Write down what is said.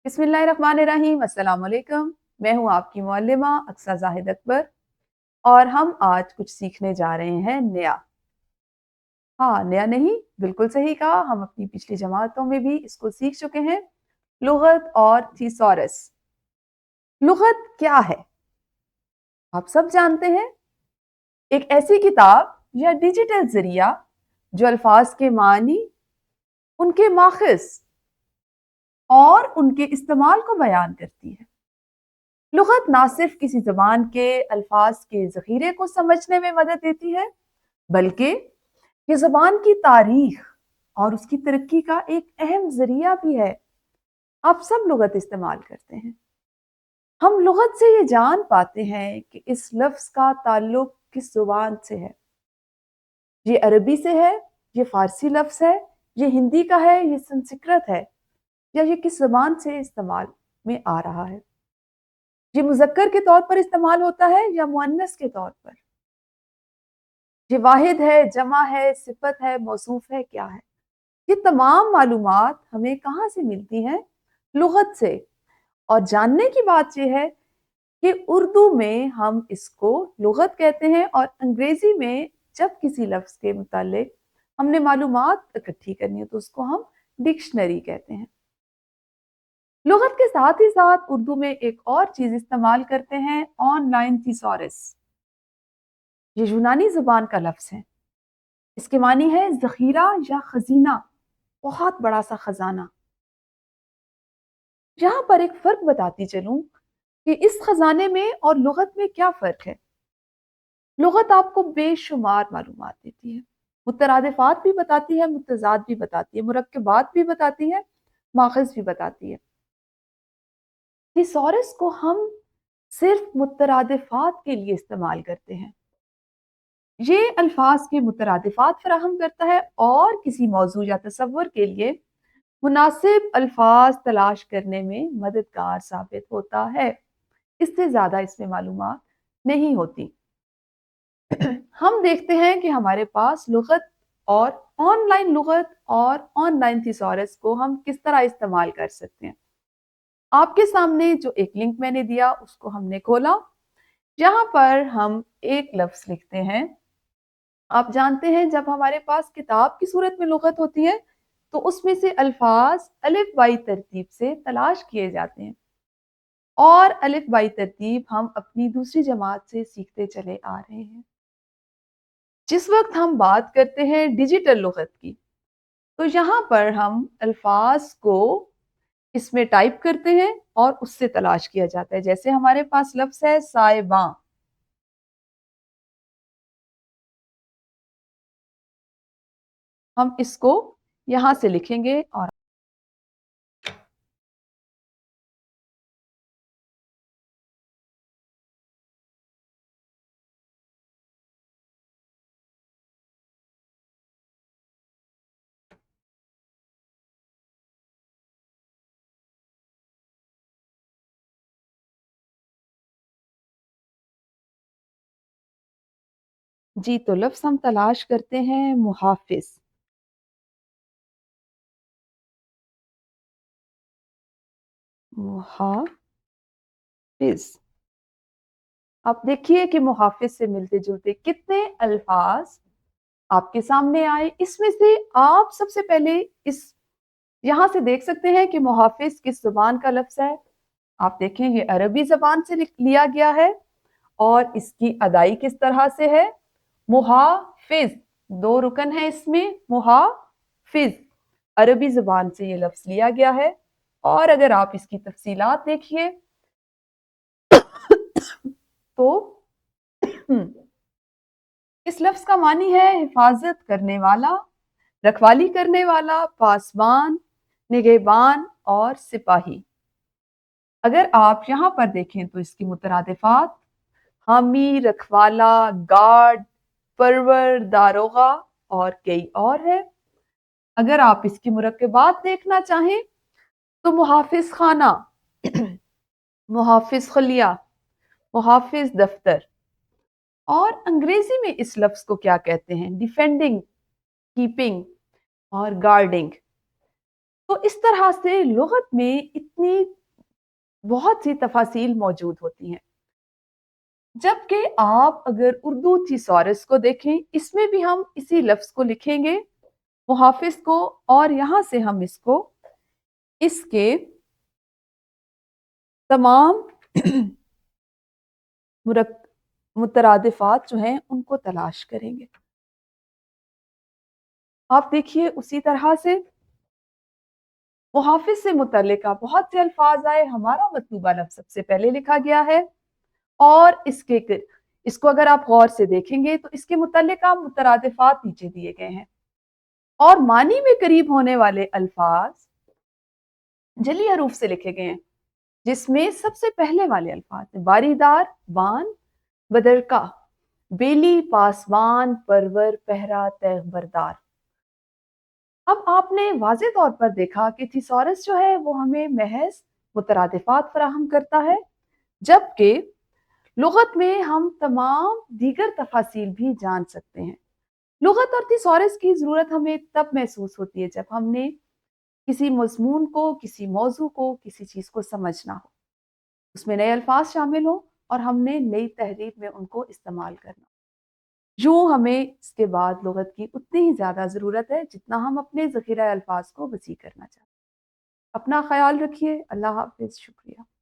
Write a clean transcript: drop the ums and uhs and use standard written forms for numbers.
बिस्मिल्लाहिर्रहमानिर्रहीम। अस्सलाम वालेकुम। मैं हूँ आपकी मुअल्लिमा अक्सा जाहिद अकबर और हम आज कुछ सीखने जा रहे हैं नया। हाँ, नया नहीं, बिल्कुल सही कहा। हम अपनी पिछली जमातों में भी इसको सीख चुके हैं। लुगत और थिसॉरस। लुगत क्या है? आप सब जानते हैं। एक ऐसी किताब या डिजिटल जरिया जो अल्फाज के मानी, उनके माखज़ और उनके इस्तेमाल को बयान करती है। लुगत ना सिर्फ किसी जबान के अल्फाज के ज़ख़ीरे को समझने में मदद देती है, बल्कि ये जबान की तारीख और उसकी तरक्की का एक अहम जरिया भी है। आप सब लुगत इस्तेमाल करते हैं। हम लुगत से ये जान पाते हैं कि इस लफ्ज का ताल्लुक किस जुबान से है। ये अरबी से है, ये फारसी लफ्ज है, ये हिंदी का है, ये संस्कृत है, या ये किस जबान से इस्तेमाल में आ रहा है। ये मुज़क्कर के तौर पर इस्तेमाल होता है या मुअन्नस के तौर पर। ये वाहिद है, जमा है, सिफत है, मौसूफ है, क्या है। ये तमाम मालूमात हमें कहाँ से मिलती हैं? लुगत से। और जानने की बात यह है कि उर्दू में हम इसको लुगत कहते हैं और अंग्रेजी में जब किसी लफ्ज के मुतालिक हमने मालूमात इकट्ठी करनी है तो उसको हम डिक्शनरी कहते हैं। लुगत के साथ ही साथ उर्दू में एक और चीज इस्तेमाल करते हैं, ऑनलाइन थिसॉरस। ये यूनानी जुबान का लफ्ज है। इसके मानी है जखीरा या खजीना, बहुत बड़ा सा खजाना। यहां पर एक फर्क बताती चलूं कि इस खजाने में और लुगत में क्या फर्क है। लुगत आपको बेशुमार मालूमात देती है, मुतरादिफात भी बताती है, मुतजाद भी बताती है, मुरक्कबात भी बताती है, माखज़ भी बताती है। थिसॉरस को हम सिर्फ मुतरादिफात के लिए इस्तेमाल करते हैं। ये अल्फाज के मुतरादिफात फराहम करता है और किसी मौजू या तसव्वुर के लिए मुनासिब अल्फाज तलाश करने में मददगार साबित होता है। इससे ज्यादा इसमें मालूमात नहीं होती। हम देखते हैं कि हमारे पास लुगत और ऑनलाइन थिसॉरस को हम किस तरह इस्तेमाल कर सकते हैं। आपके सामने जो एक लिंक मैंने दिया उसको हमने खोला। यहाँ पर हम एक लफ्ज लिखते हैं। आप जानते हैं जब हमारे पास किताब की सूरत में लुगत होती है तो उसमें से अल्फाज अलिफ बाई तरतीब से तलाश किए जाते हैं और अलिफ बाई तरतीब हम अपनी दूसरी जमात से सीखते चले आ रहे हैं। जिस वक्त हम बात करते हैं डिजिटल लुगत की तो यहाँ पर हम अल्फाज को इसमें टाइप करते हैं और उससे तलाश किया जाता है। जैसे हमारे पास लफ्ज है साइबां, हम इसको यहां से लिखेंगे और जी तो लफ्ज हम तलाश करते हैं मुहाफिज। मुहाफिज। आप देखिए कि मुहाफिज से मिलते जुलते कितने अल्फाज आपके सामने आए। इसमें से आप सबसे पहले इस यहां से देख सकते हैं कि मुहाफिज किस जुबान का लफ्ज है। आप देखें ये अरबी जबान से लिया गया है और इसकी अदाई किस तरह से है। मुहाफिज, दो रुकन है इसमें। मुहाफिज अरबी जुबान से ये लफ्ज लिया गया है। और अगर आप इसकी तफसीलात देखिए तो इस लफ्ज का मानी है हिफाजत करने वाला, रखवाली करने वाला, पासबान, निगहबान और सिपाही। अगर आप यहाँ पर देखें तो इसकी मुतरादिफात हामी, रखवाला, गार्ड, परवर, दारोगा और कई और है। अगर आप इसकी मुरक्कबात देखना चाहें तो मुहाफिज खाना, मुहाफिज खलिया, मुहाफिज दफ्तर। और अंग्रेजी में इस लफ्ज को क्या कहते हैं? डिफेंडिंग, कीपिंग और गार्डिंग। تو इस तरह से लुग़त में इतनी बहुत सी तफ़ासील मौजूद होती हैं। जबकि आप अगर उर्दू थिसॉरस को देखें, इसमें भी हम इसी लफ्ज़ को लिखेंगे, मुहाफ़िज़ को, और यहाँ से हम इसको इसके तमाम मुरक मुतरादिफ़ात जो हैं, उनको तलाश करेंगे। आप देखिए उसी तरह से मुहाफ़िज़ से मुतल्लिक़ा बहुत से अल्फ़ाज़ आए, हमारा मतलूबा लफ्ज़ सबसे पहले लिखा गया है, और इसको अगर आप गौर से देखेंगे तो इसके मुतल्लिक़ा मुतरादिफ़ात नीचे दिए गए हैं, और मानी में करीब होने वाले अल्फ़ाज़ जली हरूफ से लिखे गए हैं, जिसमें सबसे पहले वाले अल्फ़ाज़ हैं बारीदार, बान, बदरका, बेली, पासबान, परवर, पहरा, तैग़बरदार। अब आपने वाज़े तौर पर देखा कि थिसॉरस जो है वो हमें महज़ मुतरादिफ़ात फ़राहम करता है, जबकि लुग़त में हम तमाम दीगर तफ़ासील भी जान सकते हैं। लुग़त और थिसॉरस की ज़रूरत हमें तब महसूस होती है जब हमने किसी मज़मून को, किसी मौज़ू को, किसी चीज़ को समझना हो। उसमें नए अल्फ़ाज़ शामिल हों और हमने नई तहरीर में उनको इस्तेमाल करना। यूँ हमें इसके बाद लुग़त की उतनी ही ज़्यादा ज़रूरत है जितना हम अपने ज़ख़ीरा अल्फ़ाज़ को वसी करना चाहते हैं। अपना ख़याल रखिए। अल्लाह हाफ़िज़। शुक्रिया।